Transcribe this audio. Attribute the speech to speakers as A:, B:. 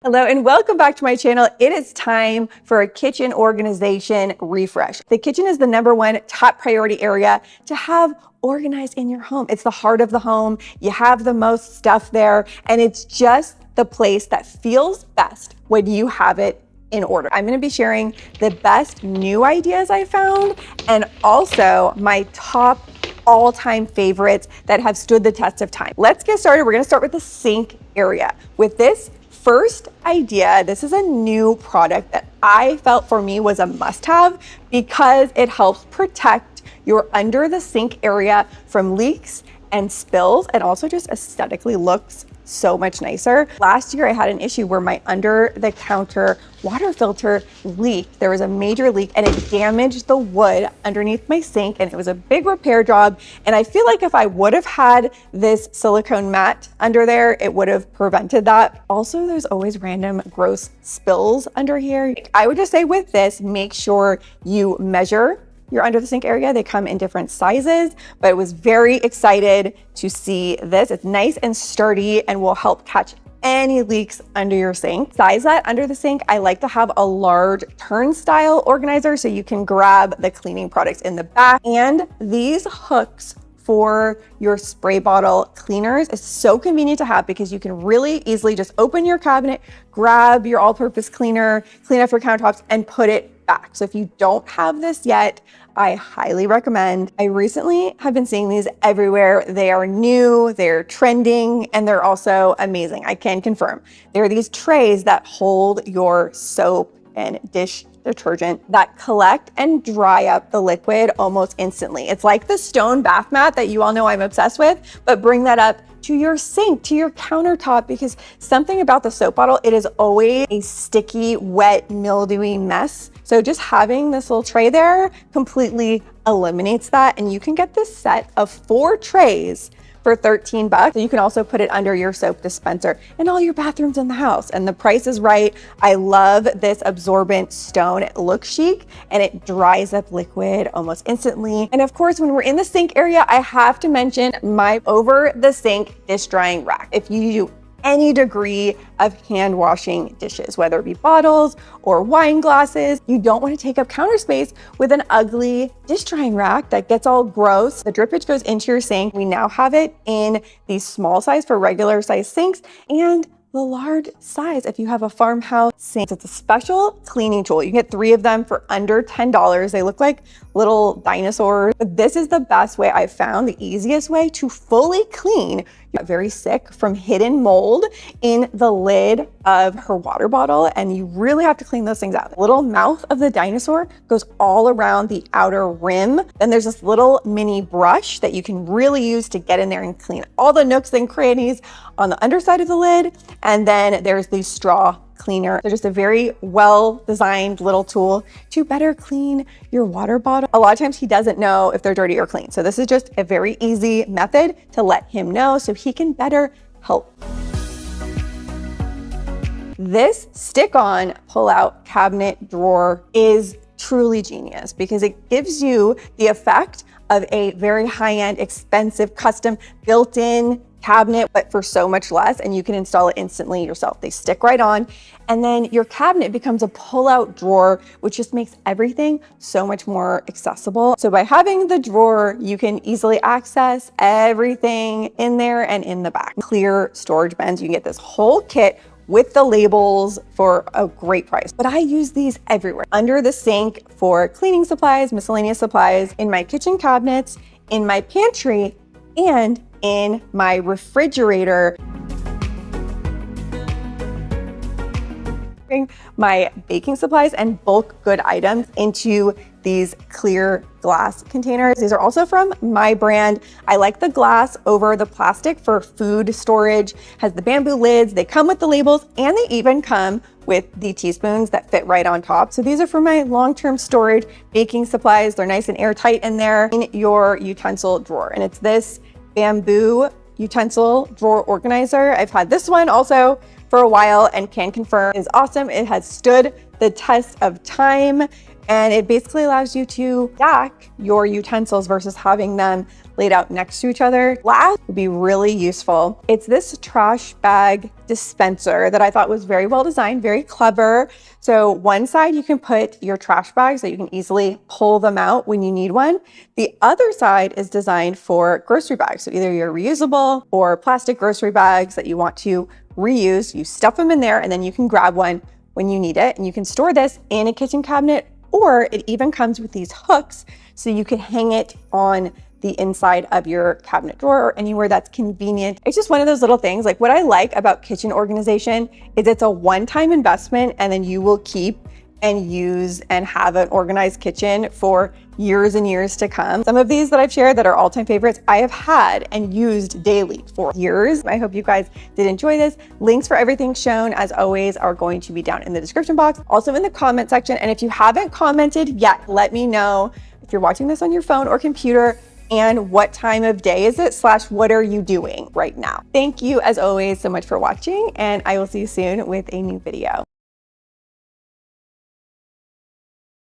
A: Hello and welcome back to my channel. It is time for a kitchen organization refresh. The kitchen is the #1 top priority area to have organized in your home. It's the heart of the home. You have the most stuff there, and it's just the place that feels best when you have it in order. I'm going to be sharing the best new ideas I found and also my top all-time favorites that have stood the test of time. Let's get started. We're going to start with the sink area. With this first idea, this is a new product that I felt for me was a must-have because it helps protect your under the sink area from leaks and spills, and also just aesthetically looks so much nicer. Last year I had an issue where my under the counter water filter leaked. There was a major leak and it damaged the wood underneath my sink, and it was a big repair job. And I feel like if I would have had this silicone mat under there, it would have prevented that. Also, there's always random gross spills under here. I would just say with this, make sure you measure your under the sink area. They come in different sizes, but I was very excited to see this. It's nice and sturdy and will help catch any leaks under your sink. Size that under the sink, I like to have a large turnstile organizer so you can grab the cleaning products in the back. And these hooks for your spray bottle cleaners is so convenient to have because you can really easily just open your cabinet, grab your all-purpose cleaner, clean up your countertops, and put it back. So if you don't have this yet, I highly recommend. I recently have been seeing these everywhere. They are new, they're trending, and they're also amazing. I can confirm. They're these trays that hold your soap and dish detergent that collect and dry up the liquid almost instantly. It's like the stone bath mat that you all know I'm obsessed with, but bring that up to your sink, to your countertop, because something about the soap bottle, it is always a sticky, wet, mildewy mess. So just having this little tray there completely eliminates that. And you can get this set of 4 trays for $13. So you can also put it under your soap dispenser in all your bathrooms in the house. And the price is right. I love this absorbent stone. It looks chic and it dries up liquid almost instantly. And of course, when we're in the sink area, I have to mention my over the sink dish drying rack. If you do any degree of hand washing dishes, whether it be bottles or wine glasses, you don't want to take up counter space with an ugly dish drying rack that gets all gross. The drippage goes into your sink. We now have it in the small size for regular size sinks and the large size if you have a farmhouse sink. It's a special cleaning tool. You can get 3 of them for under $10. They look like little dinosaurs. But this is the best way I've found, the easiest way to fully clean. You get very sick from hidden mold in the lid of her water bottle, and you really have to clean those things out. The little mouth of the dinosaur goes all around the outer rim. Then there's this little mini brush that you can really use to get in there and clean all the nooks and crannies on the underside of the lid. And then there's the straw cleaner. They're just a very well-designed little tool to better clean your water bottle. A lot of times he doesn't know if they're dirty or clean. So this is just a very easy method to let him know so he can better help. This stick-on pull-out cabinet drawer is truly genius because it gives you the effect of a very high-end, expensive, custom built-in cabinet, but for so much less, and you can install it instantly yourself. They stick right on, and then your cabinet becomes a pull-out drawer, which just makes everything so much more accessible. So by having the drawer, you can easily access everything in there and in the back. Clear storage bins. You can get this whole kit with the labels for a great price. But I use these everywhere. Under the sink for cleaning supplies, miscellaneous supplies, in my kitchen cabinets, in my pantry, and in my refrigerator. My baking supplies and bulk good items into these clear glass containers. These are also from my brand. I like the glass over the plastic for food storage. Has the bamboo lids, they come with the labels, and they even come with the teaspoons that fit right on top. So these are for my long-term storage baking supplies. They're nice and airtight in there in your utensil drawer. And it's this bamboo utensil drawer organizer. I've had this one also for a while and can confirm is awesome. It has stood the test of time, and it basically allows you to stack your utensils versus having them laid out next to each other. Last would be really useful. It's this trash bag dispenser that I thought was very well designed, very clever. So one side you can put your trash bags so you can easily pull them out when you need one. The other side is designed for grocery bags. So either your reusable or plastic grocery bags that you want to reuse, you stuff them in there and then you can grab one when you need it. And you can store this in a kitchen cabinet, or it even comes with these hooks so you can hang it on the inside of your cabinet drawer or anywhere that's convenient. It's just one of those little things. Like, what I like about kitchen organization is it's a one-time investment, and then you will keep and use and have an organized kitchen for years and years to come. Some of these that I've shared that are all-time favorites, I have had and used daily for years. I hope you guys did enjoy this. Links for everything shown, as always, are going to be down in the description box, also in the comment section. And if you haven't commented yet, let me know if you're watching this on your phone or computer, and what time of day is it, / what are you doing right now? Thank you, as always, so much for watching, and I will see you soon with a new video.